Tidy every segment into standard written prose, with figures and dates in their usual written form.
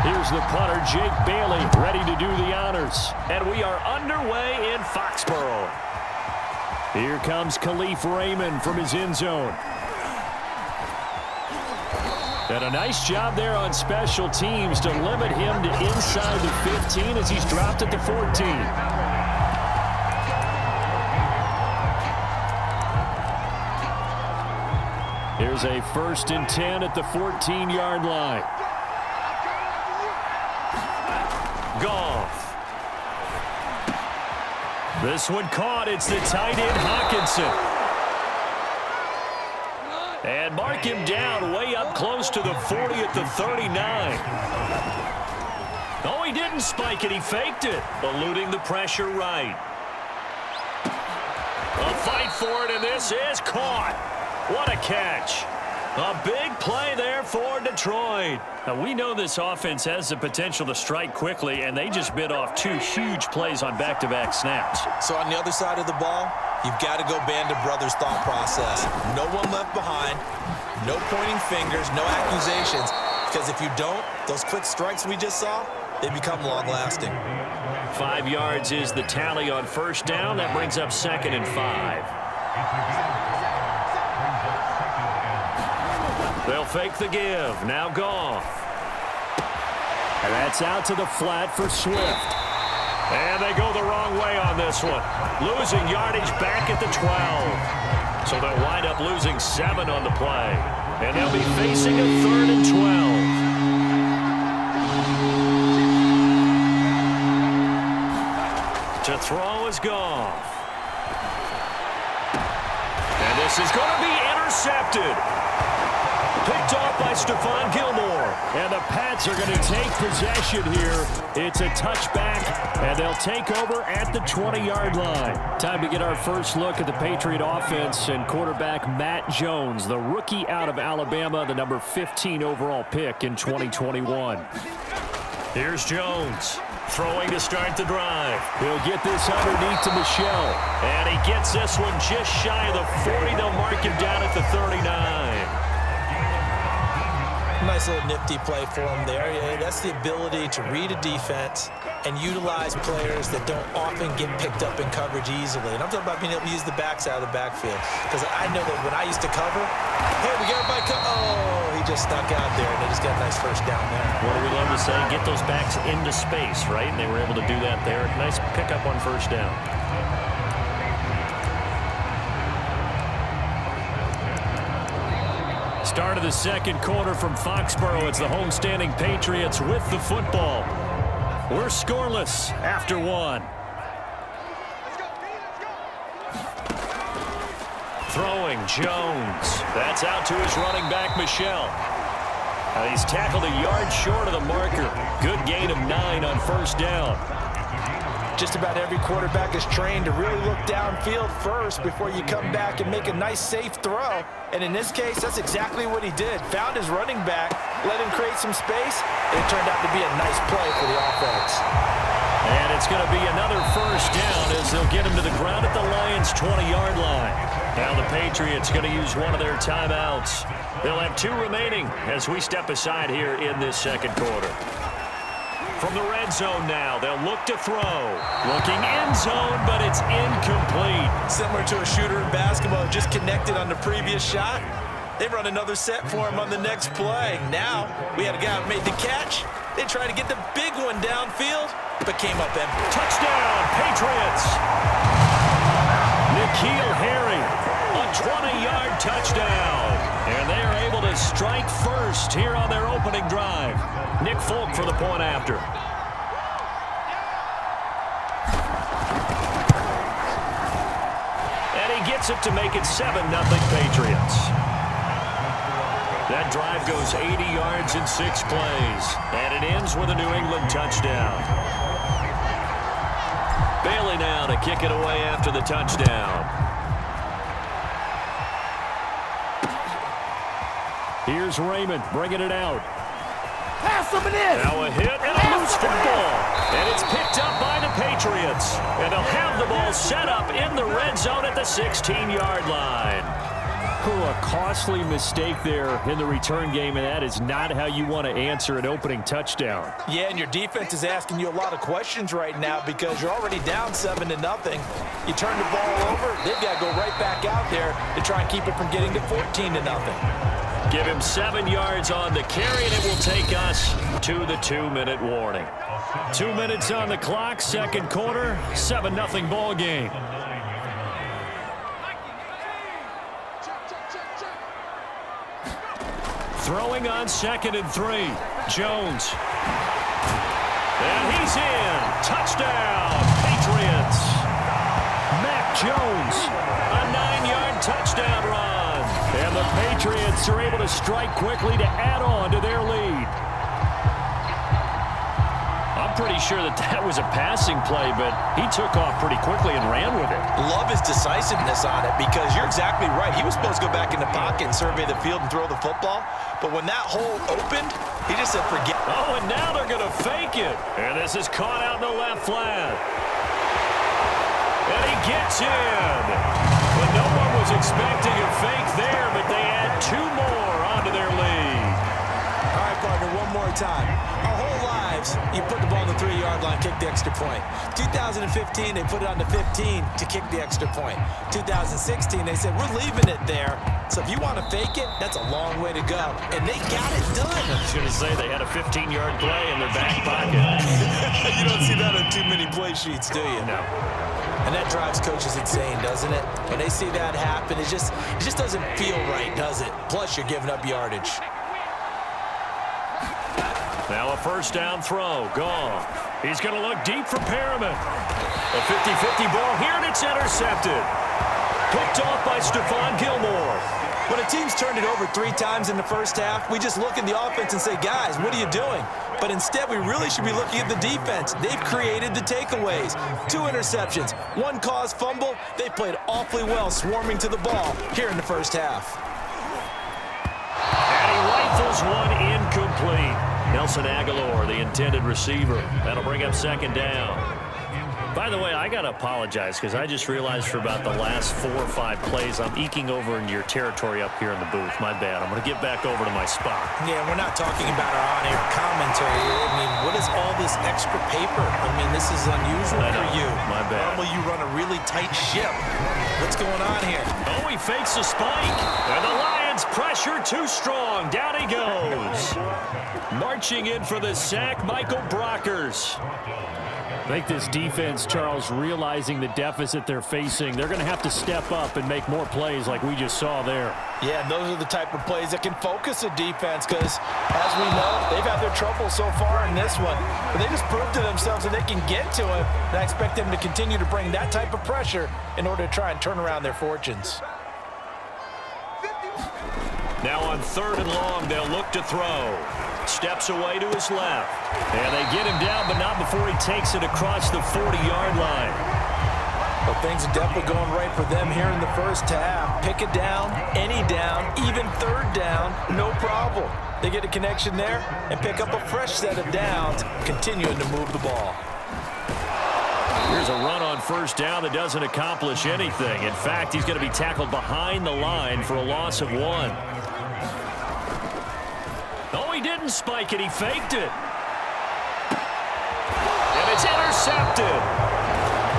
Here's the punter, Jake Bailey, ready to do the honors. And we are underway in Foxborough. Here comes Khalif Raymond from his end zone. And a nice job there on special teams to limit him to inside the 15 as he's dropped at the 14. Here's a 1st and 10 at the 14-yard line. Goff. This one caught. It's the tight end Hawkinson. And mark him down way up close to the 40 at the 39. Oh, he didn't spike it. He faked it, eluding the pressure right. A fight for it, and this is caught. What a catch. A big play there for Detroit. Now, we know this offense has the potential to strike quickly, and they just bit off 2 huge plays on back-to-back snaps. So on the other side of the ball, you've got to go Band of Brothers thought process. No one left behind, no pointing fingers, no accusations, because if you don't, those quick strikes we just saw, they become long-lasting. 5 yards is the tally on 1st down. That brings up 2nd and 5. They'll fake the give. Now Goff. And that's out to the flat for Swift. And they go the wrong way on this one. Losing yardage back at the 12. So they'll wind up losing 7 on the play. And they'll be facing a 3rd and 12. To throw is Goff. And this is going to be intercepted. Picked off by Stephon Gilmore. And the Pats are going to take possession here. It's a touchback, and they'll take over at the 20-yard line. Time to get our first look at the Patriot offense and quarterback Matt Jones, the rookie out of Alabama, the number 15 overall pick in 2021. Here's Jones. Throwing to start the drive. He'll get this underneath to Michel. And he gets this one just shy of the 40. They'll mark him down at the 39. Nice little nifty play for him there. Yeah, that's the ability to read a defense and utilize players that don't often get picked up in coverage easily. And I'm talking about being able to use the backside of the backfield. Because I know that when I used to cover, hey, we got everybody oh, he just snuck out there, and they just got a nice 1st down there. What do we love to say? Get those backs into space, right? And they were able to do that there. Nice pickup on 1st down. Start of the 2nd quarter from Foxborough. It's the homestanding Patriots with the football. We're scoreless after 1. Throwing Jones. That's out to his running back, Michel. And he's tackled a yard short of the marker. Good gain of 9 on 1st down. Just about every quarterback is trained to really look downfield first before you come back and make a nice, safe throw. And in this case, that's exactly what he did. Found his running back, let him create some space, and it turned out to be a nice play for the offense. And it's going to be another 1st down as they'll get him to the ground at the Lions' 20-yard line. Now the Patriots going to use one of their timeouts. They'll have 2 remaining as we step aside here in this 2nd quarter. From the red zone now, they'll look to throw. Looking end zone, but it's incomplete. Similar to a shooter in basketball, just connected on the previous shot. They run another set for him on the next play. Now, we had a guy who made the catch. They tried to get the big one downfield, but came up empty. Touchdown, Patriots! N'Keal Harry, a 20-yard touchdown. And they are able to strike first here on their opening drive. Nick Folk for the point after. And he gets it to make it 7-0 Patriots. That drive goes 80 yards in 6 plays. And it ends with a New England touchdown. Bailey now to kick it away after the touchdown. Here's Raymond bringing it out. Pass him it in. Now a hit and a loose football. And it's picked up by the Patriots. And they'll have the ball set up in the red zone at the 16-yard line. Crew, a costly mistake there in the return game, and that is not how you want to answer an opening touchdown. Yeah, and your defense is asking you a lot of questions right now because you're already down 7-0. You turn the ball over, they've got to go right back out there to try and keep it from getting to 14-0. Give him 7 yards on the carry, and it will take us to the 2-minute warning. 2 minutes on the clock, second quarter, 7-0 ball game. Throwing on 2nd and 3. Jones. And he's in. Touchdown, Patriots. Mac Jones, a 9-yard touchdown run. And the Patriots are able to strike quickly to add on to their lead. I'm pretty sure that was a passing play, but he took off pretty quickly and ran with it. Love his decisiveness on it because you're exactly right. He was supposed to go back in the pocket and survey the field and throw the football. But when that hole opened, he just said, forget. Oh, and now they're going to fake it. And this is caught out in the left flat. And he gets in. But no one was expecting a fake there, but they add 2 more onto their lead. All right, partner, one more time. Our whole lives, you put the ball on the 3-yard line, kick the extra point. 2015, they put it on the 15 to kick the extra point. 2016, they said, we're leaving it there. So if you want to fake it, that's a long way to go. And they got it done. I was going to say they had a 15-yard play in their back pocket. You don't see that on too many play sheets, do you? No. And that drives coaches insane, doesn't it? When they see that happen, it just doesn't feel right, does it? Plus, you're giving up yardage. Now a first down throw. Gone. He's going to look deep for Perriman. A 50-50 ball here, and it's intercepted. Picked off by Stephon Gilmore. When a team's turned it over 3 times in the first half, we just look at the offense and say, guys, what are you doing? But instead, we really should be looking at the defense. They've created the takeaways. 2 interceptions, 1 caused fumble. They played awfully well swarming to the ball here in the first half. And he rifles one incomplete. Nelson Aguilar, the intended receiver. That'll bring up 2nd down. By the way, I got to apologize because I just realized for about the last 4 or 5 plays, I'm eking over into your territory up here in the booth. My bad. I'm going to get back over to my spot. Yeah, we're not talking about our on-air commentary. I mean, what is all this extra paper? I mean, this is unusual for you. My bad. Normally, you run a really tight ship. What's going on here? Oh, he fakes a spike. And the Lions pressure too strong. Down he goes. Marching in for the sack, Michael Brockers. I think this defense, Charles, realizing the deficit they're facing, they're going to have to step up and make more plays like we just saw there. Yeah, and those are the type of plays that can focus a defense because, as we know, they've had their trouble so far in this one. But they just proved to themselves that they can get to it, and I expect them to continue to bring that type of pressure in order to try and turn around their fortunes. Now on 3rd and long, they'll look to throw. Steps away to his left. And they get him down, but not before he takes it across the 40-yard line. Well, things are definitely going right for them here in the first half. Pick it down, any down, even 3rd down, no problem. They get a connection there and pick up a fresh set of downs, continuing to move the ball. Here's a run on 1st down that doesn't accomplish anything. In fact, he's going to be tackled behind the line for a loss of 1. Oh, he didn't spike it. He faked it. And it's intercepted.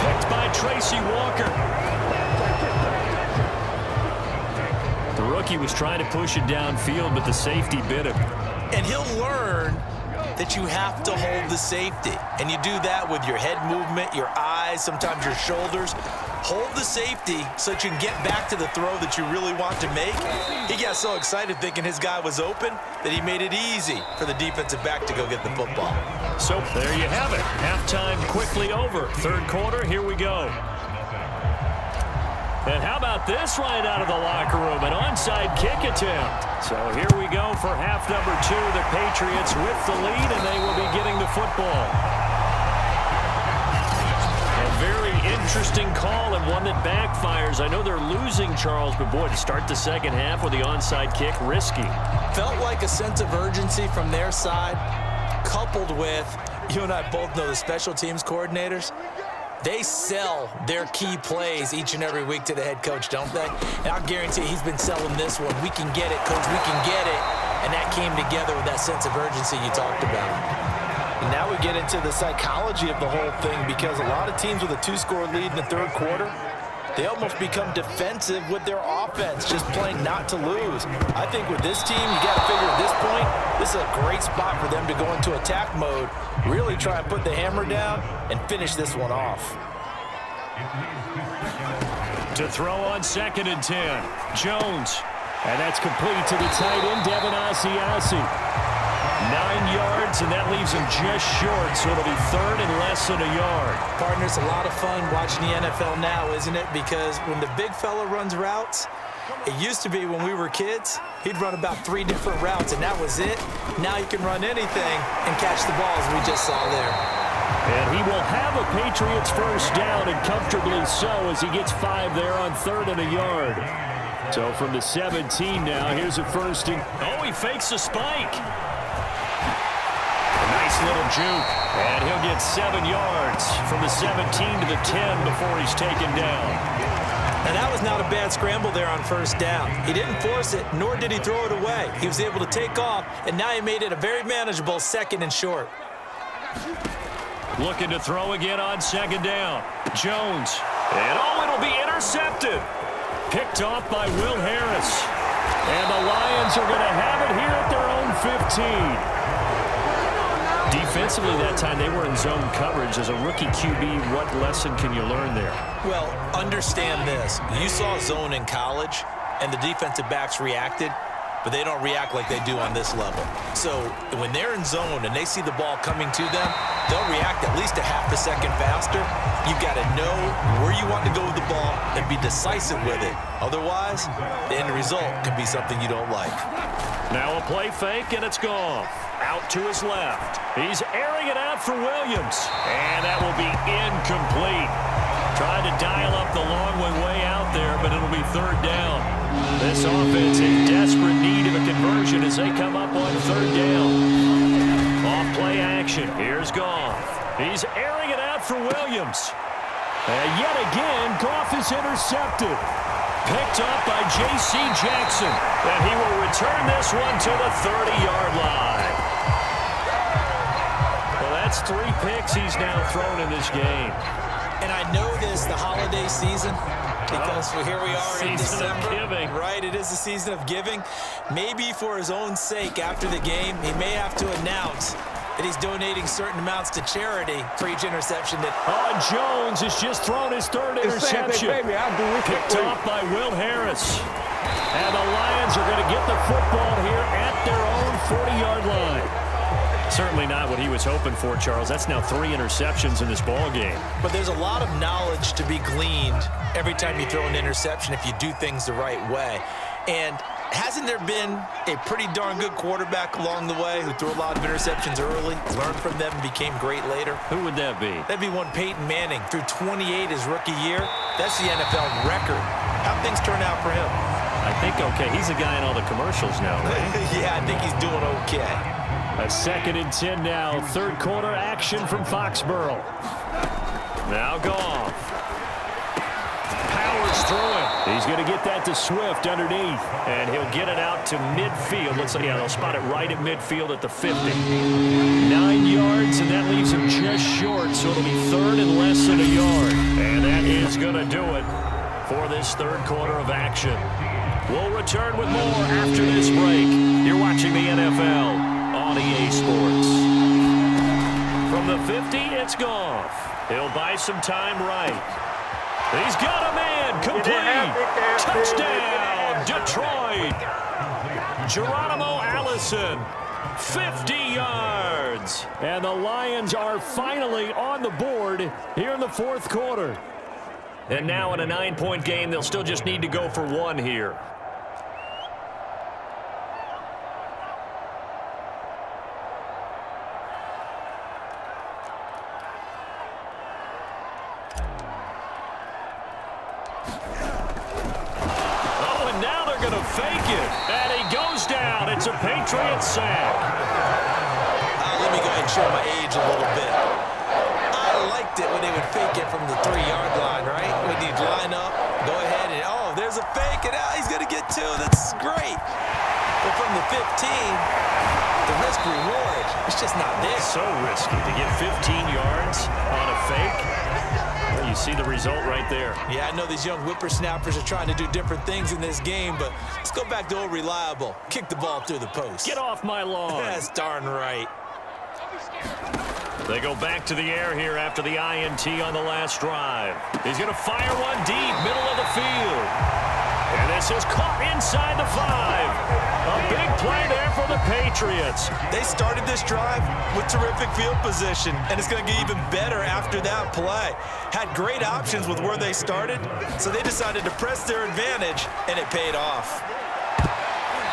Picked by Tracy Walker. The rookie was trying to push it downfield, but the safety bit him. And he'll learn that you have to hold the safety. And you do that with your head movement, your eyes, sometimes your shoulders. Hold the safety so that you can get back to the throw that you really want to make. He got so excited thinking his guy was open that he made it easy for the defensive back to go get the football. So there you have it. Halftime quickly over. 3rd quarter, here we go. And how about this right out of the locker room? An onside kick attempt. So here we go for half number 2. The Patriots with the lead, and they will be getting the football. Very interesting call and one that backfires. I know they're losing, Charles, but boy, to start the second half with the onside kick, risky. Felt like a sense of urgency from their side, coupled with, you and I both know the special teams coordinators, They sell their key plays each and every week to the head coach, don't they? And I'll guarantee he's been selling this one. We can get it, coach, we can get it. And that came together with that sense of urgency you talked about. And now we get into the psychology of the whole thing, because a lot of teams with a 2-score lead in the third quarter, they almost become defensive with their offense, just playing not to lose. I think with this team, you got to figure at this point, this is a great spot for them to go into attack mode, really try and put the hammer down and finish this one off. To throw on 2nd and 10, Jones. And that's complete to the tight end, Devin Asiasi. 9 yards, and that leaves him just short, so it'll be 3rd and less than a yard. Partner, it's a lot of fun watching the NFL now, isn't it? Because when the big fella runs routes, it used to be when we were kids, he'd run about 3 different routes, and that was it. Now he can run anything and catch the ball, as we just saw there. And he will have a Patriots first down, and comfortably so, as he gets 5 there on 3rd and a yard. So from the 17 now, here's a 1st and... Oh, he fakes a spike. A nice little juke. And he'll get 7 yards from the 17 to the 10 before he's taken down. And that was not a bad scramble there on 1st down. He didn't force it, nor did he throw it away. He was able to take off, and now he made it a very manageable 2nd and short. Looking to throw again on 2nd down. Jones. And it'll be intercepted. Picked off by Will Harris. And the Lions are going to have it here at their own 15. Defensively that time, they were in zone coverage. As a rookie QB, what lesson can you learn there? Well, understand this. You saw zone in college, and the defensive backs reacted, but they don't react like they do on this level. So when they're in zone and they see the ball coming to them, they'll react at least a half a second faster. You've got to know where you want to go with the ball and be decisive with it. Otherwise, the end result can be something you don't like. Now a play fake, and it's gone. Out to his left. He's airing it out for Williams. And that will be incomplete. Tried to dial up the long way out there, but it'll be 3rd down. This offense in desperate need of a conversion as they come up on 3rd down. Off play action. Here's Goff. He's airing it out for Williams. And yet again, Goff is intercepted. Picked up by J.C. Jackson. And he will return this one to the 30-yard line. Well, that's 3 picks he's now thrown in this game. And I know this, the holiday season, because here we are in December. Right, it is the season of giving. Maybe for his own sake after the game, he may have to announce that he's donating certain amounts to charity for each interception. Jones has just thrown his 3rd interception. Picked off by Will Harris. And the Lions are going to get the football here at their own 40-yard line. Certainly not what he was hoping for, Charles. That's now 3 interceptions in this ball game. But there's a lot of knowledge to be gleaned every time you throw an interception if you do things the right way. And hasn't there been a pretty darn good quarterback along the way who threw a lot of interceptions early, learned from them, and became great later? Who would that be? That'd be one Peyton Manning. Threw 28 his rookie year. That's the NFL record. How'd things turn out for him? I think okay. He's a guy in all the commercials now, right? Yeah, I think he's doing okay. A 2nd and 10 now. 3rd quarter action from Foxborough. Now Goff. Powers through it. He's going to get that to Swift underneath. And he'll get it out to midfield. Let's see, yeah, they'll spot it right at midfield at the 50. 9 yards, and that leaves him just short. So it'll be 3rd and less than a yard. And that is going to do it for this 3rd quarter of action. We'll return with more after this break. You're watching the NFL on EA Sports. From the 50, it's Goff. He'll buy some time right. He's got a man. Complete. Touchdown, Detroit. Geronimo Allison. 50 yards. And the Lions are finally on the board here in the 4th quarter. And now in a 9-point game, they'll still just need to go for 1 here. Fake it, and he goes down. It's a Patriot sack. Let me go ahead and show my age a little bit. I like liked it when they would fake it from the 3-yard line, right? When you'd line up, go ahead, and oh, there's a fake, and he's going to get 2. That's great. But from the 15, the risk-reward, it's just not there. So risky to get 15 yards on a fake. Well, you see the result right there. Yeah, I know these young whippersnappers are trying to do different things in this game, but let's go back to old reliable. Kick the ball through the post. Get off my lawn. That's darn right. They go back to the air here after the INT on the last drive. He's going to fire one deep, middle of the field. And this is caught inside the 5. A big play there for the Patriots. They started this drive with terrific field position, and it's going to get even better after that play. Had great options with where they started, so they decided to press their advantage, and it paid off.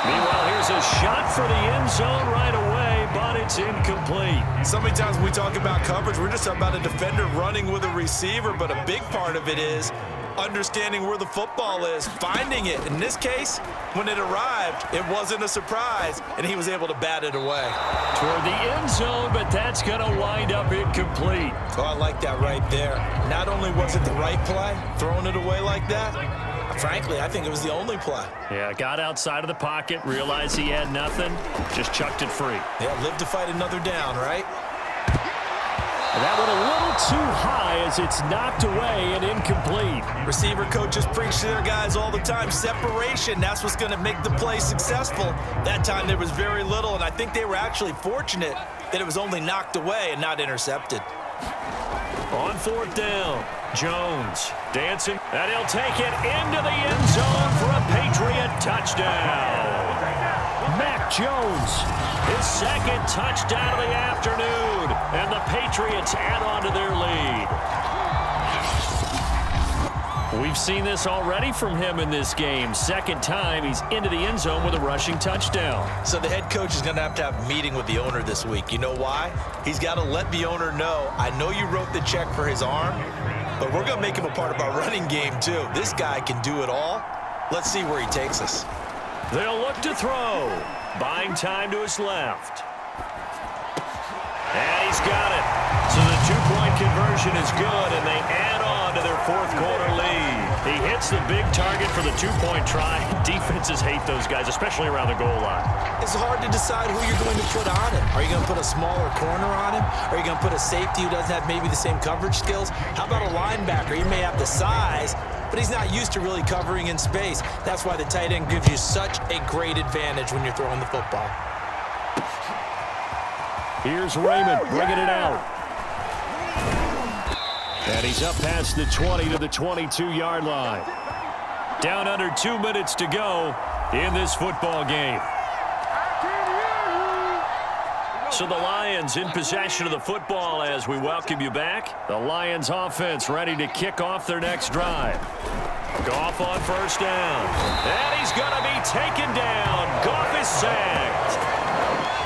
Meanwhile, here's a shot for the end zone right away, but it's incomplete. So many times when we talk about coverage, we're just talking about a defender running with a receiver, but a big part of it is understanding where the football is, finding it. In this case, when it arrived, it wasn't a surprise, and he was able to bat it away. Toward the end zone, but that's going to wind up incomplete. Oh, I like that right there. Not only was it the right play, throwing it away like that, frankly, I think it was the only play. Yeah, got outside of the pocket, realized he had nothing, just chucked it free. Yeah, live to fight another down, right? That one a little too high as it's knocked away and incomplete. Receiver coaches preach to their guys all the time. Separation, that's what's going to make the play successful. That time there was very little, and I think they were actually fortunate that it was only knocked away and not intercepted. On 4th down, Jones dancing, and he'll take it into the end zone for a Patriot touchdown. Mac Jones, his 2nd touchdown of the afternoon, and the Patriots add on to their lead. We've seen this already from him in this game. 2nd time he's into the end zone with a rushing touchdown. So the head coach is going to have a meeting with the owner this week. You know why? He's got to let the owner know, I know you wrote the check for his arm, but we're going to make him a part of our running game too. This guy can do it all. Let's see where he takes us. They'll look to throw. Buying time to his left. And he's got it. So the 2-point conversion is good, and they add on to their 4th quarter lead. He hits the big target for the 2-point try. Defenses hate those guys, especially around the goal line. It's hard to decide who you're going to put on him. Are you going to put a smaller corner on him? Are you going to put a safety who doesn't have maybe the same coverage skills? How about a linebacker? He may have the size, but he's not used to really covering in space. That's why the tight end gives you such a great advantage when you're throwing the football. Here's Raymond bringing it out. And he's up past the 20 to the 22-yard line. Down under 2 minutes to go in this football game. So the Lions in possession of the football as we welcome you back. The Lions offense ready to kick off their next drive. Goff on 1st down. And he's going to be taken down. Goff is sacked.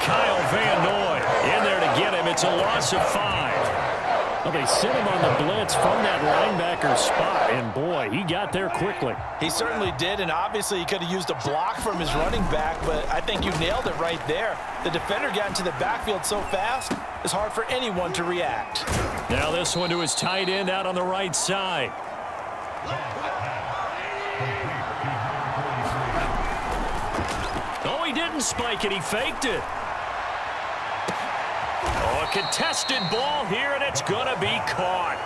Kyle Van Noy in there to get him. It's a loss of 5. Well, they sent him on the blitz from that linebacker spot, and boy, he got there quickly. He certainly did, and obviously he could have used a block from his running back, but I think you nailed it right there. The defender got into the backfield so fast, it's hard for anyone to react. Now this one to his tight end out on the right side. Oh, he didn't spike it. He faked it. Oh, a contested ball here, and it's going to be caught.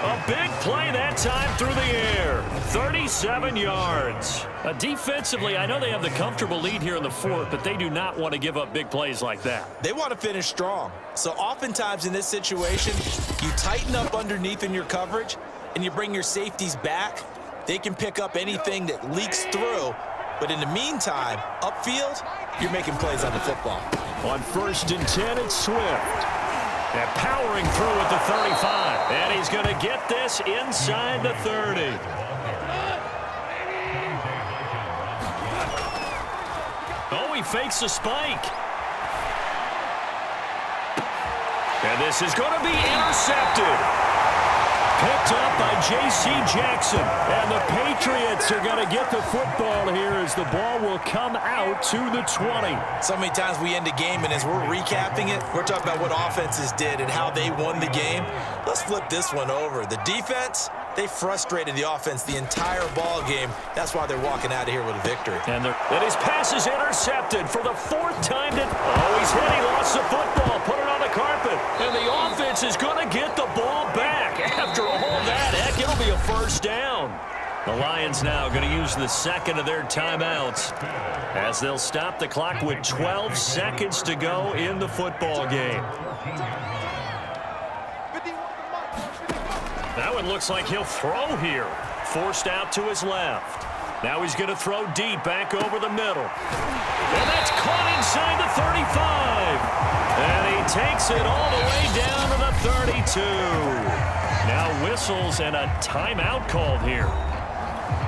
A big play that time through the air. 37 yards. Defensively, I know they have the comfortable lead here in the 4th, but they do not want to give up big plays like that. They want to finish strong. So oftentimes in this situation, you tighten up underneath in your coverage, and you bring your safeties back. They can pick up anything that leaks through. But in the meantime, upfield, you're making plays on the football. On 1st and 10, it's Swift. And powering through at the 35. And he's going to get this inside the 30. Oh, he fakes a spike. And this is going to be intercepted. Picked up by J.C. Jackson. And the Patriots are going to get the football here as the ball will come out to the 20. So many times we end a game, and as we're recapping it, we're talking about what offenses did and how they won the game. Let's flip this one over. The defense, they frustrated the offense the entire ball game. That's why they're walking out of here with a victory. And his pass is intercepted for the fourth time. He's hit. He lost the football. Put it on the carpet. And the offense is going to get the ball back. After all that, heck, it'll be a first down. The Lions now going to use the second of their timeouts as they'll stop the clock with 12 seconds to go in the football game. Now it looks like he'll throw here. Forced out to his left. Now he's going to throw deep back over the middle. And that's caught inside the 35. And he takes it all the way down to the 32. Now whistles and a timeout called here.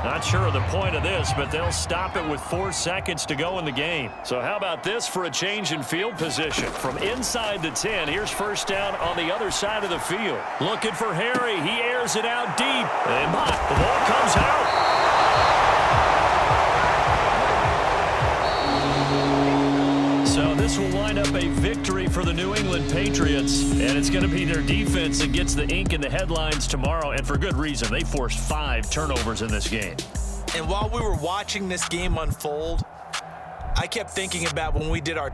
Not sure of the point of this, but they'll stop it with 4 seconds to go in the game. So how about this for a change in field position? From inside the 10, here's first down on the other side of the field. Looking for Harry. He airs it out deep. And the ball comes out. So this will wind up a victory for the New England Patriots, and it's going to be their defense that gets the ink in the headlines tomorrow, and for good reason. They forced 5 turnovers in this game. And while we were watching this game unfold, I kept thinking about when we did our